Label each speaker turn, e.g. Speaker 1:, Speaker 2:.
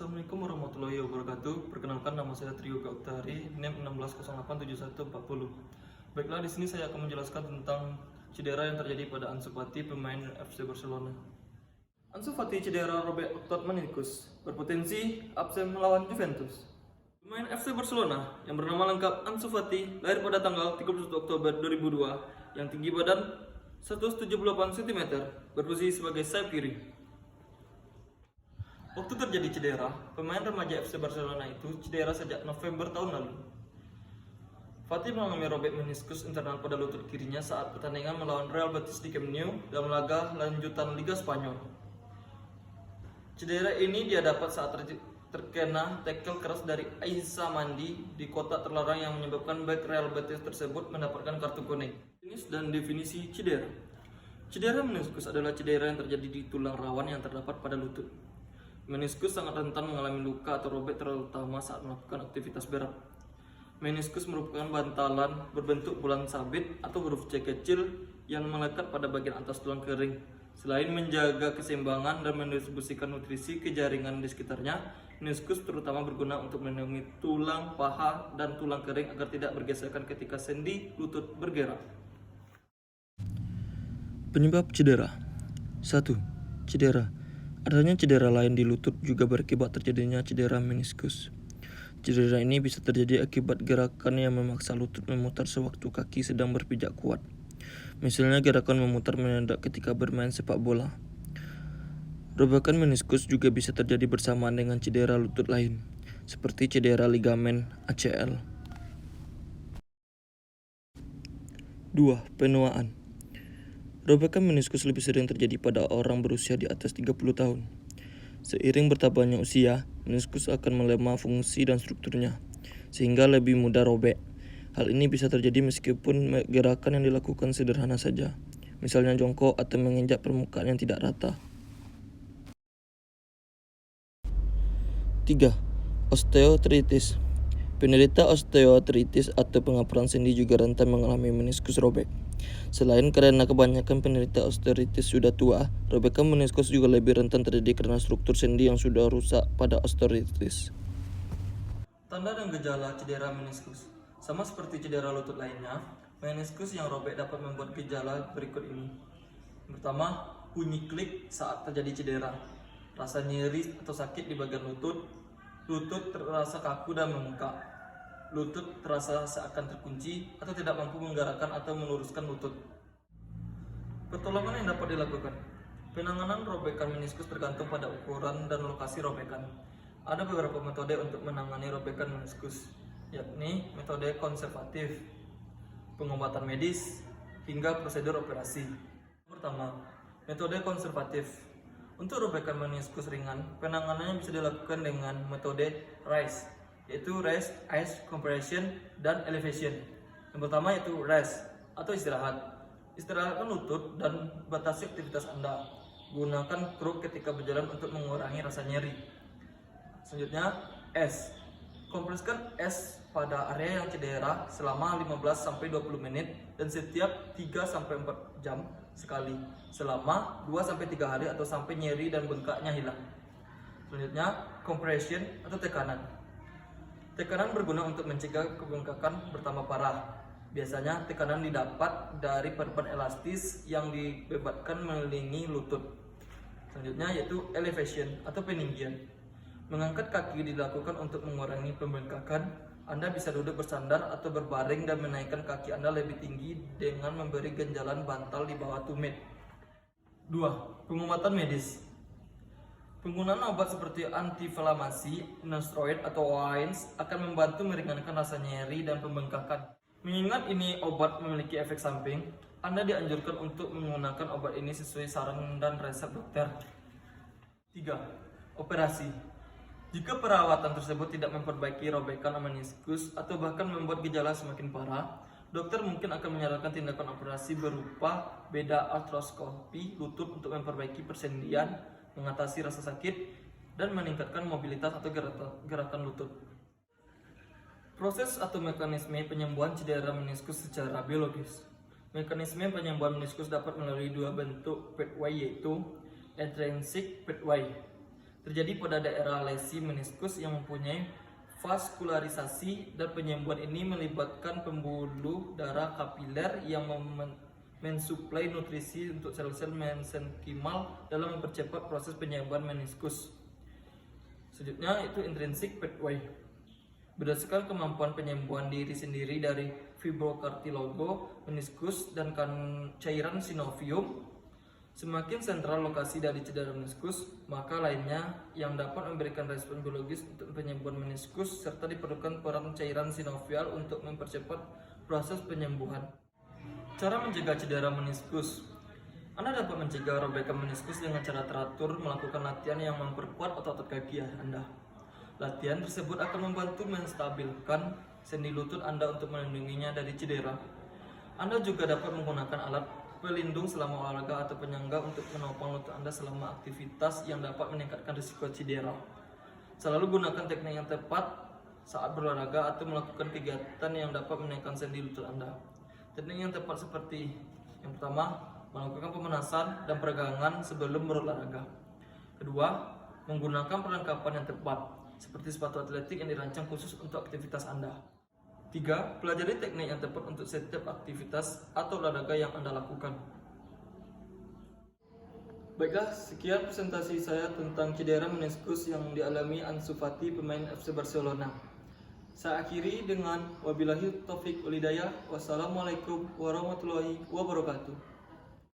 Speaker 1: Assalamualaikum warahmatullahi wabarakatuh. Perkenalkan, nama saya Trio Gautari, NIM 16087140. Baiklah, di sini saya akan menjelaskan tentang cedera yang terjadi pada Ansu Fati, pemain FC Barcelona. Ansu Fati cedera robek otot meniskus, berpotensi absen melawan Juventus. Pemain FC Barcelona yang bernama lengkap Ansu Fati lahir pada tanggal 31 Oktober 2002 yang tinggi badan 178 cm, berposisi sebagai sayap kiri. Waktu terjadi cedera, pemain remaja FC Barcelona itu cedera sejak November tahun lalu. Fati mengalami robek meniskus internal pada lutut kirinya saat pertandingan melawan Real Betis di Camp Nou dalam laga lanjutan Liga Spanyol. Cedera ini dia dapat saat terkena tackle keras dari Aissa Mandi di kotak terlarang yang menyebabkan bek Real Betis tersebut mendapatkan kartu kuning. Jenis dan definisi cedera. Cedera meniskus adalah cedera yang terjadi di tulang rawan yang terdapat pada lutut. Meniskus sangat rentan mengalami luka atau robek terutama saat melakukan aktivitas berat. Meniskus merupakan bantalan berbentuk bulan sabit atau huruf C kecil yang melekat pada bagian atas tulang kering. Selain menjaga keseimbangan dan mendistribusikan nutrisi ke jaringan di sekitarnya, meniskus terutama berguna untuk melindungi tulang paha dan tulang kering agar tidak bergesekan ketika sendi lutut bergerak.
Speaker 2: Penyebab cedera. 1. Cedera. Adanya cedera lain di lutut juga berakibat terjadinya cedera meniskus. Cedera ini bisa terjadi akibat gerakan yang memaksa lutut memutar sewaktu kaki sedang berpijak kuat. Misalnya gerakan memutar mendadak ketika bermain sepak bola. Robekan meniskus juga bisa terjadi bersamaan dengan cedera lutut lain, seperti cedera ligamen ACL. 2. Penuaan. Robekan meniskus lebih sering terjadi pada orang berusia di atas 30 tahun. Seiring bertambahnya usia, meniskus akan melemah fungsi dan strukturnya, sehingga lebih mudah robek. Hal ini bisa terjadi meskipun gerakan yang dilakukan sederhana saja, misalnya jongkok atau menginjak permukaan yang tidak rata. 3. Osteoartritis. Penderita osteoartritis atau pengapuran sendi juga rentan mengalami meniskus robek. Selain karena kebanyakan penderita osteoartritis sudah tua, robekan meniskus juga lebih rentan terjadi karena struktur sendi yang sudah rusak pada osteoartritis.
Speaker 1: Tanda dan gejala cedera meniskus. Sama seperti cedera lutut lainnya, meniskus yang robek dapat membuat gejala berikut ini. Pertama, bunyi klik saat terjadi cedera. Rasa nyeri atau sakit di bagian lutut. Lutut terasa kaku dan membengkak. Lutut terasa seakan terkunci atau tidak mampu menggerakkan atau meluruskan lutut. Pertolongan yang dapat dilakukan. Penanganan robekan meniskus tergantung pada ukuran dan lokasi robekan. Ada beberapa metode untuk menangani robekan meniskus, yakni metode konservatif, pengobatan medis, hingga prosedur operasi. Pertama, metode konservatif. Untuk robekan meniskus ringan, penanganannya bisa dilakukan dengan metode RICE, yaitu Rest, Ice, Compression, dan Elevation. Yang pertama yaitu rest atau istirahat. Istirahatkan lutut dan batasi aktivitas Anda. Gunakan kruk ketika berjalan untuk mengurangi rasa nyeri. Selanjutnya, S. Kompreskan es pada area yang cedera selama 15-20 menit dan setiap 3-4 jam sekali selama 2-3 hari atau sampai nyeri dan bengkaknya hilang. Selanjutnya, compression atau tekanan. Tekanan berguna untuk mencegah kebengkakan bertambah parah. Biasanya tekanan didapat dari perban elastis yang dibebatkan mengelilingi lutut. Selanjutnya yaitu elevation atau peninggian. Mengangkat kaki dilakukan untuk mengurangi pembengkakan. Anda bisa duduk bersandar atau berbaring dan menaikkan kaki Anda lebih tinggi dengan memberi ganjalan bantal di bawah tumit. 2. Pengobatan medis. Penggunaan obat seperti antiinflamasi, non-steroid atau OAINS akan membantu meringankan rasa nyeri dan pembengkakan. Mengingat ini obat memiliki efek samping, Anda dianjurkan untuk menggunakan obat ini sesuai saran dan resep dokter. 3. Operasi. Jika perawatan tersebut tidak memperbaiki robekan meniskus atau bahkan membuat gejala semakin parah, dokter mungkin akan menyarankan tindakan operasi berupa beda artroskopi lutut untuk memperbaiki persendian, mengatasi rasa sakit, dan meningkatkan mobilitas atau gerakan lutut. Proses atau mekanisme penyembuhan cedera meniskus secara biologis. Mekanisme penyembuhan meniskus dapat melalui dua bentuk pathway, yaitu intrinsic pathway terjadi pada daerah lesi meniskus yang mempunyai vaskularisasi, dan penyembuhan ini melibatkan pembuluh darah kapiler yang mensuplai nutrisi untuk sel-sel mesenkimal dalam mempercepat proses penyembuhan meniskus. Selanjutnya itu intrinsic pathway. Berdasarkan kemampuan penyembuhan diri sendiri dari fibrokartilago, meniskus, dan cairan sinovium, semakin sentral lokasi dari cedera meniskus, maka lainnya yang dapat memberikan respon biologis untuk penyembuhan meniskus, serta diperlukan peran cairan sinovial untuk mempercepat proses penyembuhan. Cara mencegah cedera meniskus. Anda dapat mencegah robekan meniskus dengan cara teratur melakukan latihan yang memperkuat otot kaki Anda. Latihan tersebut akan membantu menstabilkan sendi lutut Anda untuk melindunginya dari cedera. Anda juga dapat menggunakan alat pelindung selama olahraga atau penyangga untuk menopang lutut Anda selama aktivitas yang dapat meningkatkan risiko cedera. Selalu gunakan teknik yang tepat saat berolahraga atau melakukan kegiatan yang dapat menaikkan sendi lutut Anda. Teknik yang tepat seperti yang pertama, melakukan pemanasan dan peregangan sebelum berolahraga. Kedua, menggunakan perlengkapan yang tepat seperti sepatu atletik yang dirancang khusus untuk aktivitas Anda. 3. Pelajari teknik yang tepat untuk setiap aktivitas atau olahraga yang Anda lakukan. Baiklah, sekian presentasi saya tentang cedera meniskus yang dialami Ansu Fati, pemain FC Barcelona. Saya akhiri dengan wabillahi taufik wal hidayah. Wassalamualaikum warahmatullahi wabarakatuh.